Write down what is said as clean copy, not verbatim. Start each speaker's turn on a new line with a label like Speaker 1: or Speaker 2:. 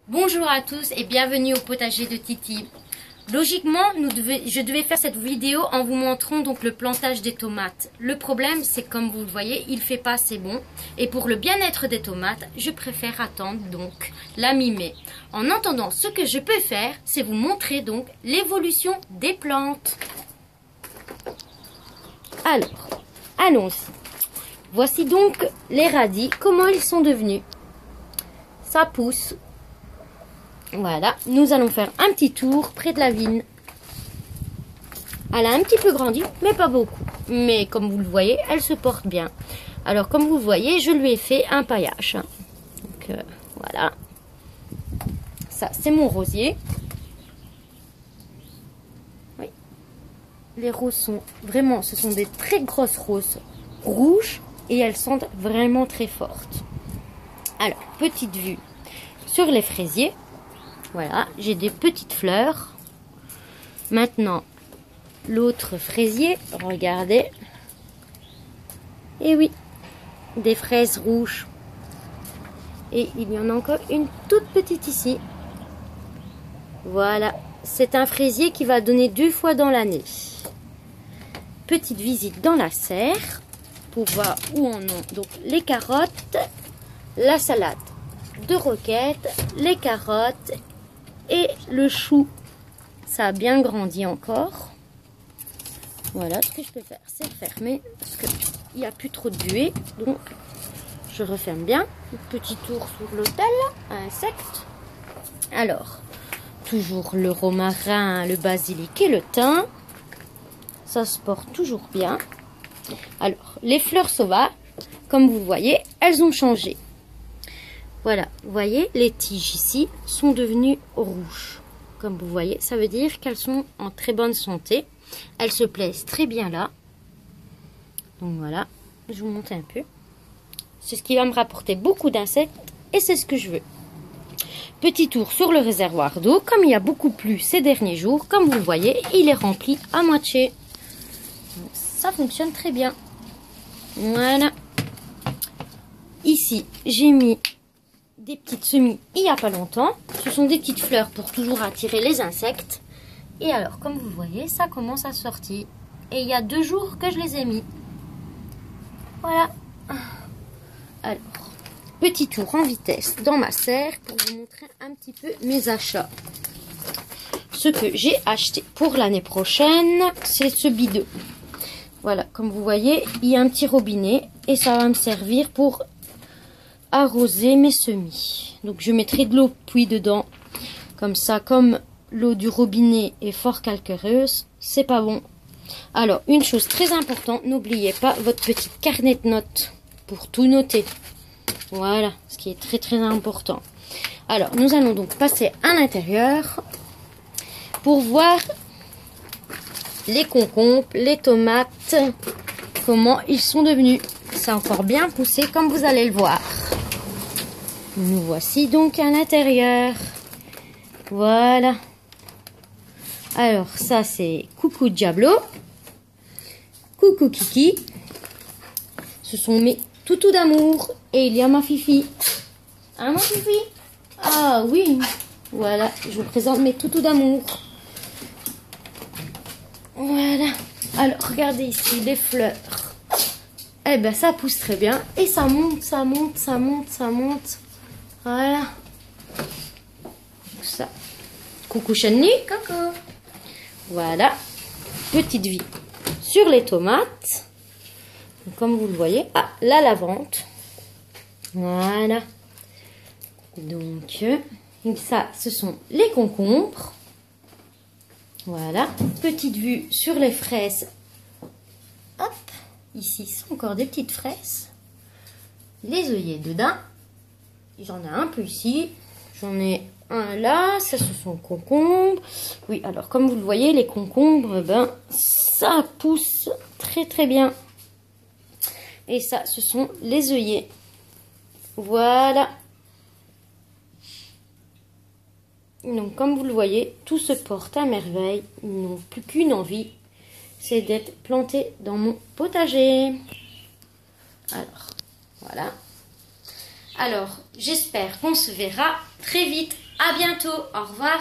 Speaker 1: Bonjour à tous et bienvenue au potager de Titi. Logiquement, je devais faire cette vidéo en vous montrant donc le plantage des tomates. Le problème, c'est que comme vous le voyez, il fait pas assez bon. Et pour le bien-être des tomates, je préfère attendre donc la mi-mai. En attendant, ce que je peux faire, c'est vous montrer donc l'évolution des plantes. Alors, allons-y. Voici donc les radis, comment ils sont devenus. Ça pousse. Voilà, nous allons faire un petit tour près de la vigne. Elle a un petit peu grandi, mais pas beaucoup. Mais comme vous le voyez, elle se porte bien. Alors comme vous le voyez, je lui ai fait un paillage. Donc voilà. Ça, c'est mon rosier. Oui. Les roses sont vraiment, ce sont des très grosses roses rouges. Et elles sentent vraiment très fortes. Alors, petite vue sur les fraisiers. Voilà, j'ai des petites fleurs. Maintenant, l'autre fraisier, regardez. Et oui, des fraises rouges. Et il y en a encore une toute petite ici. Voilà, c'est un fraisier qui va donner 2 fois dans l'année. Petite visite dans la serre pour voir où en ont donc les carottes, la salade de roquette, les carottes et le chou. Ça a bien grandi encore. Voilà, ce que je peux faire, c'est fermer parce qu'il n'y a plus trop de buée. Donc, je referme bien. Petit tour sur l'hôtel, insectes. Alors, toujours le romarin, le basilic et le thym. Ça se porte toujours bien. Alors, les fleurs sauvages, comme vous voyez, elles ont changé. Voilà, vous voyez, les tiges ici sont devenues rouges. Comme vous voyez, ça veut dire qu'elles sont en très bonne santé. Elles se plaisent très bien là. Donc voilà, je vous montre un peu. C'est ce qui va me rapporter beaucoup d'insectes et c'est ce que je veux. Petit tour sur le réservoir d'eau. Comme il y a beaucoup plu ces derniers jours, comme vous le voyez, il est rempli à moitié. Donc, ça fonctionne très bien. Voilà. Ici, j'ai mis des petites semis il n'y a pas longtemps. Ce sont des petites fleurs pour toujours attirer les insectes. Et alors, comme vous voyez, ça commence à sortir. Et il y a 2 jours que je les ai mis. Voilà. Alors, petit tour en vitesse dans ma serre pour vous montrer un petit peu mes achats. Ce que j'ai acheté pour l'année prochaine, c'est ce bidon. Voilà, comme vous voyez, il y a un petit robinet et ça va me servir pour arroser mes semis. Donc je mettrai de l'eau puis dedans. Comme ça, comme l'eau du robinet est fort calcaireuse, c'est pas bon. Alors, une chose très importante, n'oubliez pas votre petit carnet de notes pour tout noter. Voilà, ce qui est très très important. Alors, nous allons donc passer à l'intérieur pour voir les concombres, les tomates, comment ils sont devenus. C'est encore bien poussé comme vous allez le voir. Nous voici donc à l'intérieur. Voilà. Alors ça c'est Coucou Diablo, Coucou Kiki. Ce sont mes toutous d'amour. Et il y a ma Fifi. Hein ma Fifi? Ah oui. Voilà, je vous présente mes toutous d'amour. Voilà. Alors, regardez ici, les fleurs. Eh ben, ça pousse très bien. Et ça monte, ça monte, ça monte, ça monte. Voilà. Ça. Coucou Chenny.
Speaker 2: Coucou.
Speaker 1: Voilà. Petite vie sur les tomates. Comme vous le voyez. Ah, la lavande. Voilà. Donc, ça, ce sont les concombres. Voilà, petite vue sur les fraises. Hop, ici sont encore des petites fraises. Les œillets dedans. J'en ai un peu ici. J'en ai un là. Ça, ce sont concombres. Oui, alors comme vous le voyez, les concombres, ben, ça pousse très très bien. Et ça, ce sont les œillets. Voilà. Donc, comme vous le voyez, tout se porte à merveille. Ils n'ont plus qu'une envie, c'est d'être plantés dans mon potager. Alors, voilà. Alors, j'espère qu'on se verra très vite. À bientôt, au revoir.